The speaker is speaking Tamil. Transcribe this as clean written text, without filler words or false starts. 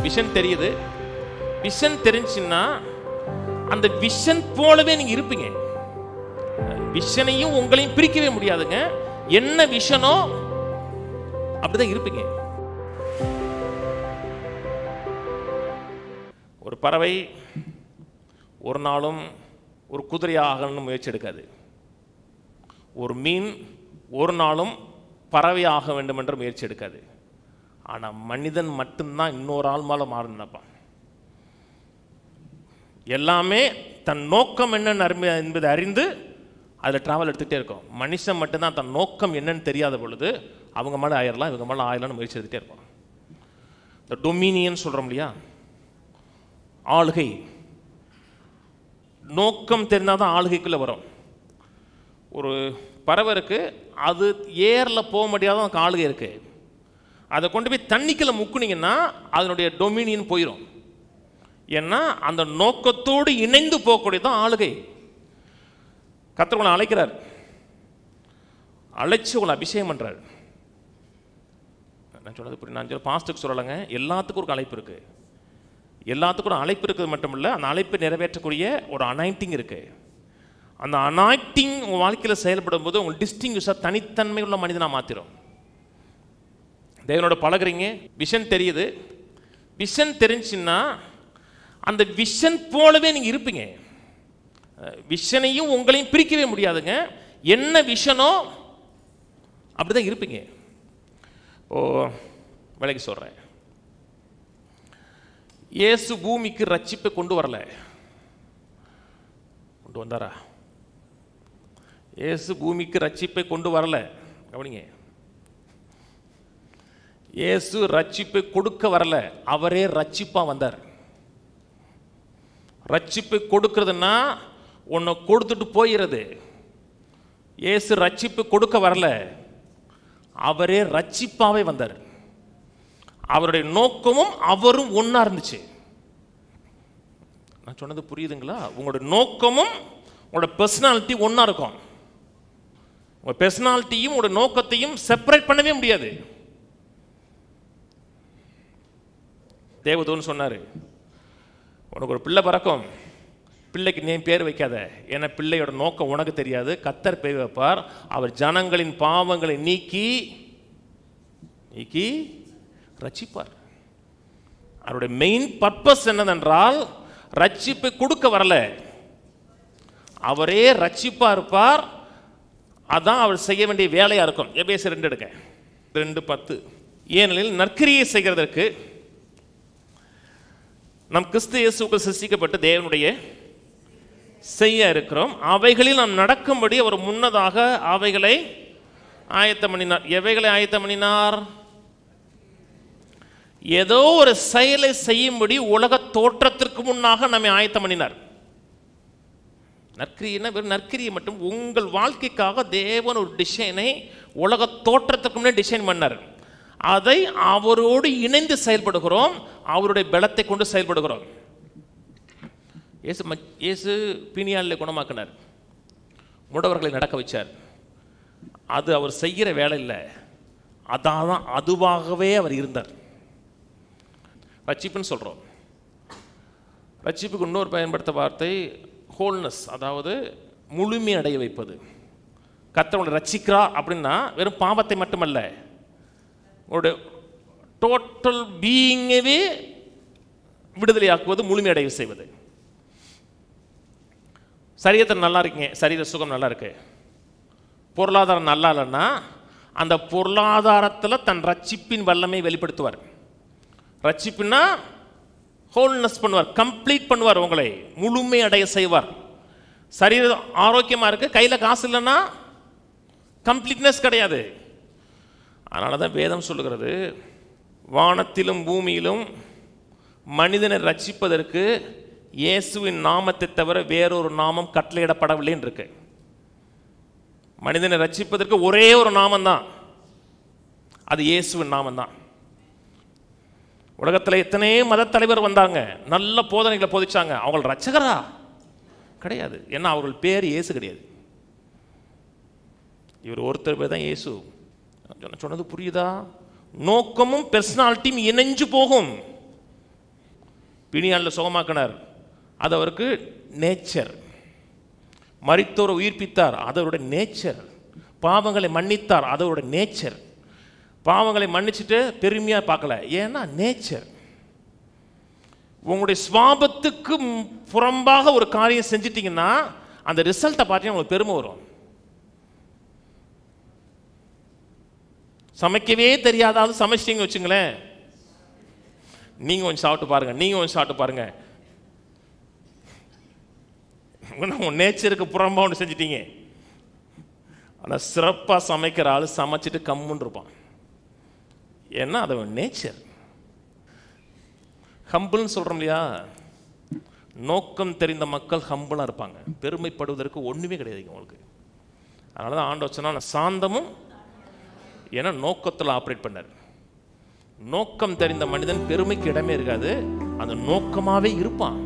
விஷன் தெரியுது. விஷன் தெரிஞ்சுன்னா அந்த விஷன் போலவே நீங்க இருப்பீங்க. விஷனையும் உங்களையும் பிரிக்கவே முடியாதுங்க. என்ன விஷனோ அப்படிதான் இருப்பீங்க. ஒரு பறவை ஒரு நாளும் ஒரு குதிரையாகணும்னு முயற்சி எடுக்காது. ஒரு மீன் ஒரு நாளும் பறவையாக வேண்டும் என்ற முயற்சி எடுக்காது. ஆனால் மனிதன் மட்டும்தான் இன்னொரு ஆள் மேலே மாறு நினைப்பான். எல்லாமே தன் நோக்கம் என்னன்னு என்பதை அறிந்து அதில் ட்ராவல் எடுத்துகிட்டே இருக்கும். மனுஷன் மட்டும்தான் தன் நோக்கம் என்னன்னு தெரியாத பொழுது அவங்க மேலே ஆயிடலாம், இவங்க மேலே ஆயிடலாம்னு முயற்சி எடுத்துகிட்டே இருப்பான். இந்த டொமினியன் சொல்கிறோம் இல்லையா, ஆளுகை. நோக்கம் தெரிந்தால் தான் ஆளுகைக்குள்ளே வரும். ஒரு பறவை இருக்குது, அது ஏரில் போக முடியாத அதுக்கு ஆளுகை இருக்குது. அதை கொண்டு போய் தண்ணிக்குள்ள முக்குனீங்கன்னா அதனுடைய டொமினியன் போயிடும். ஏன்னா அந்த நோக்கத்தோடு இணைந்து போகக்கூடியதான் ஆளுகை. கர்த்தர் உங்களை அழைக்கிறார், அழைச்சி உங்களை அபிஷேகம் பண்ணுறார். நான் சொல்றது புரியும். நான் சொல்ல பாஸ்ட்டுக்கு சொல்லலைங்க, எல்லாத்துக்கும் ஒரு அழைப்பு இருக்குது. எல்லாத்துக்கும் ஒரு அழைப்பு இருக்கிறது மட்டும் இல்லை, அந்த அழைப்பை நிறைவேற்றக்கூடிய ஒரு அனாயிண்டிங் இருக்குது. அந்த அனாயிண்டிங் உங்கள் வாழ்க்கையில் செயல்படும் போது உங்கள் டிஸ்டிங்யூஸாக தனித்தன்மை உள்ள மனிதனாக மாற்றிடும். தேவனோட பழகுறீங்க, விஷன் தெரியுது. விஷன் தெரிஞ்சுன்னா அந்த விஷன் போலவே நீங்கள் இருப்பீங்க. விஷனையும் உங்களையும் பிரிக்கவே முடியாதுங்க. என்ன விஷனோ அப்படிதான் இருப்பீங்க. ஓ விலைக்கு சொல்கிறேன், இயேசு பூமிக்கு ரட்சிப்பை கொண்டு வரல. கொண்டு வந்தாரா? இயேசு பூமிக்கு ரட்சிப்பை கொண்டு வரல. கவனிங்க, இயேசு ரட்சிப்பை கொடுக்க வரல, அவரே ரட்சிப்பா வந்தார். ரட்சிப்பை கொடுக்கிறதுனா உன்னை கொடுத்துட்டு போயிடுறது. இயேசு ரட்சிப்பை கொடுக்க வரல, அவரே ரட்சிப்பாவே வந்தார். அவருடைய நோக்கமும் அவரும் ஒன்றா இருந்துச்சு. நான் சொன்னது புரியுதுங்களா? உங்களுடைய நோக்கமும் உங்களோட பர்சனாலிட்டி ஒன்றா இருக்கும். உங்கள் பர்சனாலிட்டியும் உங்களோட நோக்கத்தையும் செப்பரேட் பண்ணவே முடியாது. தேவதூன்னு சொன்னார், உனக்கு ஒரு பிள்ளை பிறக்கும், பிள்ளைக்கு நீ பேர் வைக்காத, ஏன்னா பிள்ளையோட நோக்கம் உனக்கு தெரியாது, கர்த்தர் பேர் வைப்பார். அவர் ஜனங்களின் பாவங்களை நீக்கி நீக்கி ரட்சிப்பார். அவருடைய மெயின் பர்பஸ் என்னதென்றால் ரட்சிப்பை கொடுக்க வரல, அவரே ரட்சிப்பா இருப்பார். அதான் அவர் செய்ய வேண்டிய வேலையா இருக்கும். எபேசியர் 2 எடுக்க 2:10. ஏனெனில் நற்கிரியை செய்கிறதற்கு நம் கிறிஸ்து இயேசுவுக்குள் சிருஷ்டிக்கப்பட்டு தேவனுடைய செய்ய இருக்கிறோம். அவைகளில் நாம் நடக்கும்படி அவர் முன்னதாக அவைகளை ஆயத்தம் பண்ணினார். எவைகளை ஆயத்தம் பண்ணினார்? ஏதோ ஒரு செயலை செய்யும்படி உலக தோற்றத்திற்கு முன்னாக நம்மை ஆயத்தம் பண்ணினார். நற்கிரியை வெறும் நற்கிரியை மட்டும், உங்கள் வாழ்க்கைக்காக தேவன் ஒரு டிசைனை உலக தோற்றத்துக்கு முன்னே டிசைன் பண்ணார். அதை அவரோடு இணைந்து செயல்படுகிறோம், அவருடைய பலத்தை கொண்டு செயல்படுகிறோம். இயேசு பீனியாளிலே குணமாக்கினார், முடவர்களை நடக்க வச்சார். அது அவர் செய்கிற வேலை இல்லை, அதான் அதுவாகவே அவர் இருந்தார். ரட்சிப்புன்னு சொல்கிறோம். ரட்சிப்புக்கு இன்னொரு பயன்படுத்த வார்த்தை ஹோல்னஸ், அதாவது முழுமை அடைய வைப்பது. கர்த்தர் ரட்சிக்கிறா அப்படின்னா வெறும் பாவத்தை மட்டுமல்ல, உங்களுடைய டோட்டல் பீயிங்கவே விடுதலையாக்குவது, முழுமையடைய செய்வது. சரீரத்தில் நல்லா இருக்கீங்க, சரீர சுகம் நல்லா இருக்கு, பொருளாதாரம் நல்லா இல்லைன்னா அந்த பொருளாதாரத்தில் தன் ரட்சிப்பின் வல்லமை வெளிப்படுத்துவார். ரட்சிப்புன்னா ஹோல்னஸ் பண்ணுவார், கம்ப்ளீட் பண்ணுவார், உங்களை முழுமை அடைய செய்வார். சரீரம் ஆரோக்கியமாக இருக்கு, கையில் காசு இல்லைன்னா கம்ப்ளீட்னஸ் கிடையாது. அதனால தான் வேதம் சொல்லுகிறது, வானத்திலும் பூமியிலும் மனிதனை ரட்சிப்பதற்கு இயேசுவின் நாமத்தை தவிர வேறொரு நாமம் கட்டளையிடப்படவில்லைன்னு இருக்கு. மனிதனை ரட்சிப்பதற்கு ஒரே ஒரு நாமம் தான், அது இயேசுவின் நாமம் தான். உலகத்தில் எத்தனை மத தலைவர் வந்தாங்க, நல்ல போதனைகளை போதிச்சாங்க, அவங்கள் ரட்சகரா கிடையாது. ஏன்னா அவர்கள் பேர் இயேசு கிடையாது. இவர் ஒருத்தர் பேர் தான் இயேசு. சொன்னது புரியுதா? நோக்கமும் பர்சனாலிட்டியும் இணைஞ்சு போகும். பிணியாளில் சுகமாக்கினார், அது அவருக்கு நேச்சர். மரித்தோரை உயிர்ப்பித்தார், அது அவருடைய நேச்சர். பாவங்களை மன்னித்தார், அது அவருடைய நேச்சர். பாவங்களை மன்னிச்சுட்டு பெருமையாக பார்க்கல, ஏன்னா நேச்சர். உங்களுடைய சுவாபத்துக்கு புறம்பாக ஒரு காரியம் செஞ்சிட்டிங்கன்னா அந்த ரிசல்ட்டை பார்த்தீங்கன்னா உங்களுக்கு பெருமை வரும். சமைக்கவே தெரியாதாவது சமைச்சிட்டிங்கன்னு வச்சுங்களேன், நீங்கள் கொஞ்சம் சாப்பிட்டு பாருங்கள், நீங்கள் கொஞ்சம் சாப்பிட்டு பாருங்கள், உங்கள் நேச்சருக்கு புறம்பாக ஒன்று செஞ்சிட்டீங்க. ஆனால் சிறப்பாக சமைக்கிற ஆள் சமைச்சிட்டு கம்முன்னு இருப்பான், ஏன்னா அது நேச்சர். ஹம்பிள்னு சொல்கிறோம் இல்லையா, நோக்கம் தெரிந்த மக்கள் ஹம்பிளாக இருப்பாங்க. பெருமைப்படுவதற்கு ஒன்றுமே கிடையாது உங்களுக்கு. அதனால தான் ஆண்டவர் சொன்னா சாந்தமும், ஏன்னா நோக்கத்தில் ஆப்ரேட் பண்ணார். நோக்கம் தெரிந்த மனிதன் பெருமைக்கு இடமே இருக்காது, அந்த நோக்கமாகவே இருப்பான்.